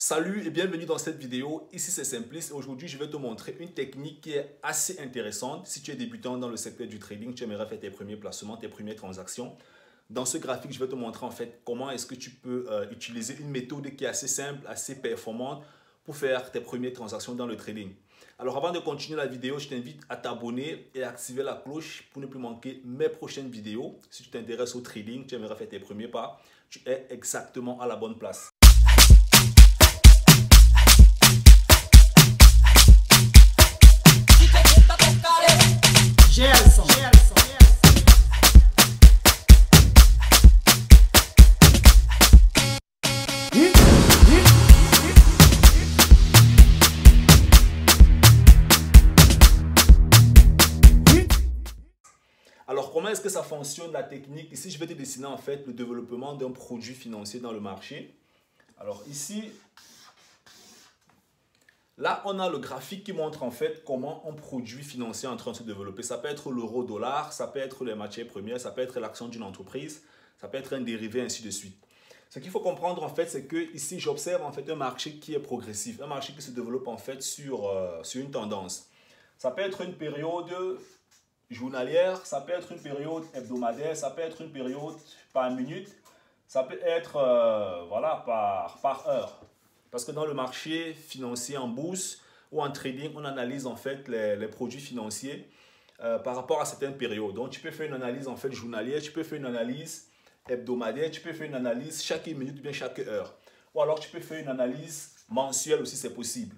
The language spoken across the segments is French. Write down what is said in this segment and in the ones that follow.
Salut et bienvenue dans cette vidéo. Ici c'est Simplice et aujourd'hui je vais te montrer une technique qui est assez intéressante. Si tu es débutant dans le secteur du trading, tu aimerais faire tes premiers placements, tes premières transactions. Dans ce graphique, je vais te montrer en fait comment est-ce que tu peux utiliser une méthode qui est assez simple, assez performante pour faire tes premières transactions dans le trading. Alors avant de continuer la vidéo, je t'invite à t'abonner et à activer la cloche pour ne plus manquer mes prochaines vidéos. Si tu t'intéresses au trading, tu aimerais faire tes premiers pas, tu es exactement à la bonne place. Gerson. Alors, comment est-ce que ça fonctionne la technique? Ici, je vais te dessiner en fait le développement d'un produit financier dans le marché. Alors ici, là, on a le graphique qui montre en fait comment un produit financier est en train de se développer. Ça peut être l'euro-dollar, ça peut être les matières premières, ça peut être l'action d'une entreprise, ça peut être un dérivé, ainsi de suite. Ce qu'il faut comprendre en fait, c'est que ici, j'observe en fait un marché qui est progressif, un marché qui se développe en fait sur une tendance. Ça peut être une période journalière, ça peut être une période hebdomadaire, ça peut être une période par minute, ça peut être voilà, par heure. Parce que dans le marché financier en bourse ou en trading, on analyse en fait les produits financiers par rapport à certaines périodes. Donc tu peux faire une analyse en fait journalière, tu peux faire une analyse hebdomadaire, tu peux faire une analyse chaque minute ou bien chaque heure. Ou alors tu peux faire une analyse mensuelle aussi, c'est possible.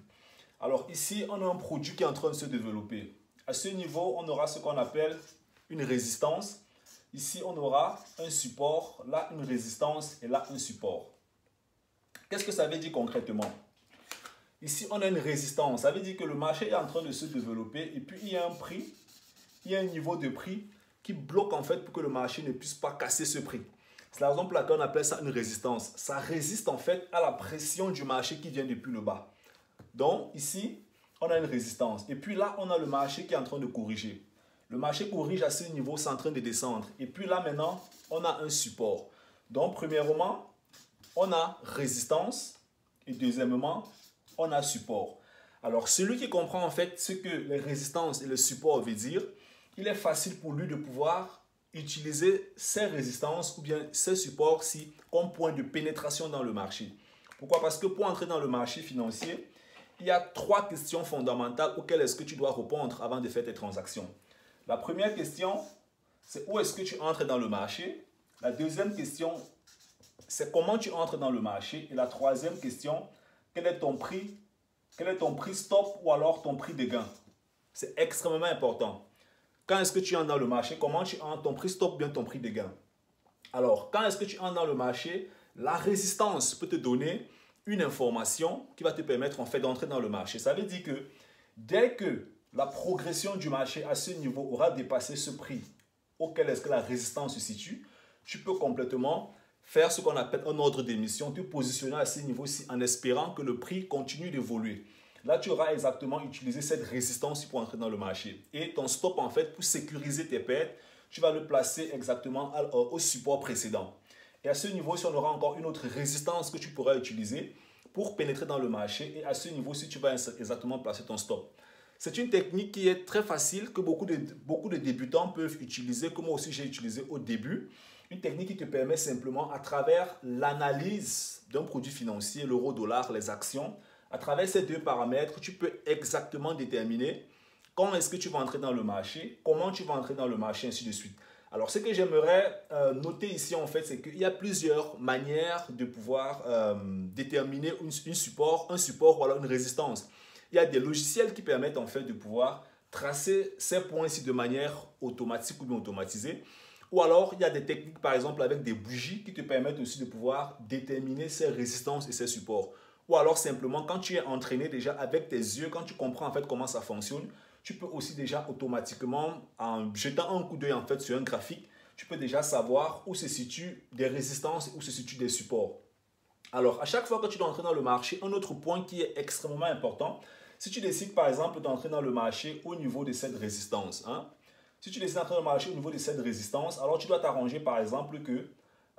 Alors ici, on a un produit qui est en train de se développer. À ce niveau, on aura ce qu'on appelle une résistance. Ici, on aura un support, là une résistance et là un support. Qu'est-ce que ça veut dire concrètement? Ici, on a une résistance. Ça veut dire que le marché est en train de se développer et puis il y a un prix, il y a un niveau de prix qui bloque en fait pour que le marché ne puisse pas casser ce prix. C'est la raison pour laquelle on appelle ça une résistance. Ça résiste en fait à la pression du marché qui vient depuis le bas. Donc ici, on a une résistance. Et puis là, on a le marché qui est en train de corriger. Le marché corrige à ce niveau, c'est en train de descendre. Et puis là, maintenant, on a un support. Donc, premièrement, on a résistance. Et deuxièmement, on a support. Alors, celui qui comprend en fait ce que les résistances et le support veut dire, il est facile pour lui de pouvoir utiliser ces résistances ou bien ces supports-ci comme point de pénétration dans le marché. Pourquoi? Parce que pour entrer dans le marché financier, il y a trois questions fondamentales auxquelles est-ce que tu dois répondre avant de faire tes transactions. La première question, c'est où est-ce que tu entres dans le marché. La deuxième question, c'est comment tu entres dans le marché. Et la troisième question, quel est ton prix? Quel est ton prix stop ou alors ton prix de gain? C'est extrêmement important. Quand est-ce que tu entres dans le marché? Comment tu entres? Ton prix stop ou bien ton prix de gain? Alors, quand est-ce que tu entres dans le marché? La résistance peut te donner une information qui va te permettre en fait d'entrer dans le marché. Ça veut dire que dès que la progression du marché à ce niveau aura dépassé ce prix auquel est-ce que la résistance se situe, tu peux complètement faire ce qu'on appelle un ordre d'émission, te positionner à ce niveau-ci en espérant que le prix continue d'évoluer. Là, tu auras exactement utilisé cette résistance pour entrer dans le marché. Et ton stop, en fait, pour sécuriser tes pertes, tu vas le placer exactement au support précédent. Et à ce niveau, si on aura encore une autre résistance que tu pourras utiliser pour pénétrer dans le marché. Et à ce niveau, si tu vas exactement placer ton stop. C'est une technique qui est très facile, que beaucoup de débutants peuvent utiliser, que moi aussi j'ai utilisé au début. Une technique qui te permet simplement, à travers l'analyse d'un produit financier, l'euro-dollar, les actions, à travers ces deux paramètres, tu peux exactement déterminer quand est-ce que tu vas entrer dans le marché, comment tu vas entrer dans le marché, ainsi de suite. Alors, ce que j'aimerais noter ici, en fait, c'est qu'il y a plusieurs manières de pouvoir déterminer un support ou alors une résistance. Il y a des logiciels qui permettent, en fait, de pouvoir tracer ces points-ci de manière automatique ou bien automatisée. Ou alors, il y a des techniques, par exemple, avec des bougies qui te permettent aussi de pouvoir déterminer ces résistances et ces supports. Ou alors, simplement, quand tu es entraîné déjà avec tes yeux, quand tu comprends, en fait, comment ça fonctionne, tu peux aussi déjà automatiquement, en jetant un coup d'œil en fait sur un graphique, tu peux déjà savoir où se situent des résistances, où se situent des supports. Alors, à chaque fois que tu dois entrer dans le marché, un autre point qui est extrêmement important, si tu décides par exemple d'entrer dans le marché au niveau de cette résistance, si tu décides d'entrer dans le marché au niveau de cette résistance, alors tu dois t'arranger par exemple que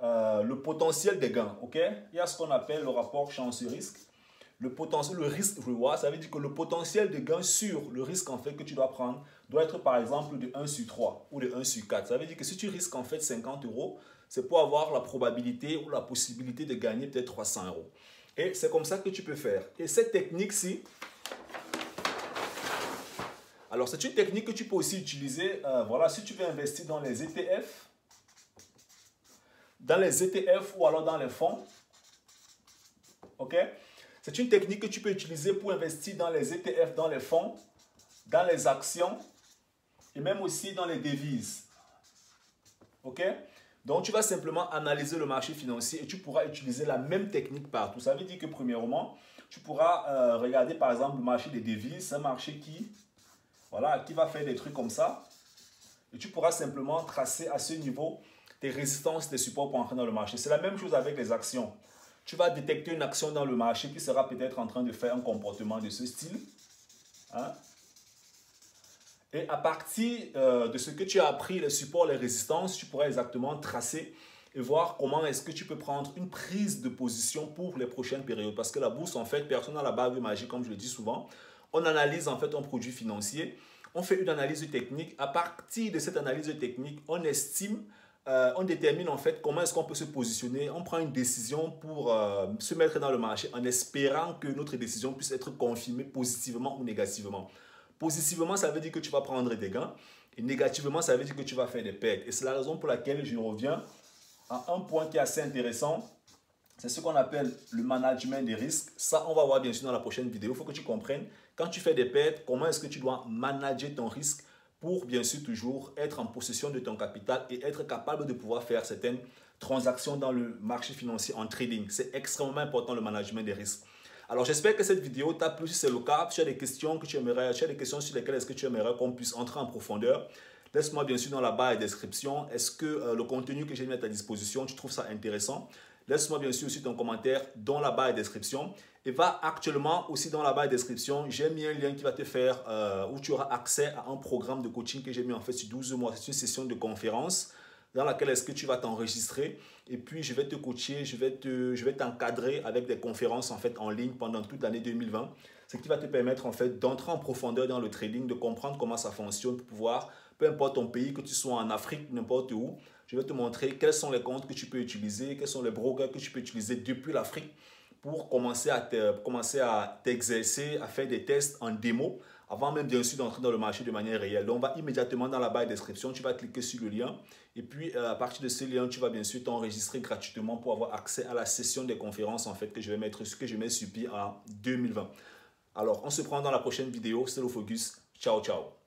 le potentiel des gains, ok? Il y a ce qu'on appelle le rapport chance-risque. le potentiel, le risque reward, ça veut dire que le potentiel de gain sur le risque en fait que tu dois prendre doit être par exemple de 1 sur 3 ou de 1 sur 4. Ça veut dire que si tu risques en fait 50 euros, c'est pour avoir la probabilité ou la possibilité de gagner peut-être 300 euros. Et c'est comme ça que tu peux faire. Et cette technique-ci, alors c'est une technique que tu peux aussi utiliser, voilà, si tu veux investir dans les ETF ou alors dans les fonds, ok? C'est une technique que tu peux utiliser pour investir dans les ETF, dans les fonds, dans les actions et même aussi dans les devises. Ok? Donc, tu vas simplement analyser le marché financier et tu pourras utiliser la même technique partout. Ça veut dire que, premièrement, tu pourras regarder, par exemple, le marché des devises. C'est un marché voilà, qui va faire des trucs comme ça. Et tu pourras simplement tracer à ce niveau tes résistances, tes supports pour entrer dans le marché. C'est la même chose avec les actions. Tu vas détecter une action dans le marché qui sera peut-être en train de faire un comportement de ce style. Hein? Et à partir de ce que tu as appris, les supports, les résistances, tu pourras exactement tracer et voir comment est-ce que tu peux prendre une prise de position pour les prochaines périodes. Parce que la bourse, en fait, personne n'a la bague magique, comme je le dis souvent. On analyse en fait un produit financier, on fait une analyse technique. À partir de cette analyse technique, on estime, on détermine en fait comment est-ce qu'on peut se positionner. On prend une décision pour se mettre dans le marché en espérant que notre décision puisse être confirmée positivement ou négativement. Positivement, ça veut dire que tu vas prendre des gains. Et négativement, ça veut dire que tu vas faire des pertes. Et c'est la raison pour laquelle je reviens à un point qui est assez intéressant. C'est ce qu'on appelle le management des risques. Ça, on va voir bien sûr dans la prochaine vidéo. Il faut que tu comprennes, quand tu fais des pertes, comment est-ce que tu dois manager ton risque pour bien sûr toujours être en possession de ton capital et être capable de pouvoir faire certaines transactions dans le marché financier en trading. C'est extrêmement important le management des risques. Alors j'espère que cette vidéo t'a plu. Si c'est le cas, si tu as des questions que tu aimerais, tu as des questions sur lesquelles est-ce que tu aimerais qu'on puisse entrer en profondeur, laisse-moi bien sûr dans la barre de description. Est-ce que le contenu que j'ai mis à ta disposition, tu trouves ça intéressant? Laisse-moi bien sûr aussi ton commentaire dans la barre de description. Et va actuellement aussi dans la barre de description, j'ai mis un lien qui va te faire, où tu auras accès à un programme de coaching que j'ai mis en fait sur 12 mois. C'est une session de conférence dans laquelle est-ce que tu vas t'enregistrer et puis je vais te coacher, je vais t'encadrer avec des conférences en fait en ligne pendant toute l'année 2020, ce qui va te permettre en fait d'entrer en profondeur dans le trading, de comprendre comment ça fonctionne pour pouvoir, peu importe ton pays, que tu sois en Afrique, n'importe où, je vais te montrer quels sont les comptes que tu peux utiliser, quels sont les brokers que tu peux utiliser depuis l'Afrique pour commencer à t'exercer, à faire des tests en démo avant même bien sûr d'entrer dans le marché de manière réelle. Donc, on va immédiatement dans la barre de description, tu vas cliquer sur le lien et puis à partir de ce lien, tu vas bien sûr t'enregistrer gratuitement pour avoir accès à la session des conférences en fait que je vais mettre sur pied en 2020. Alors, on se prend dans la prochaine vidéo. C'est le Focus. Ciao, ciao.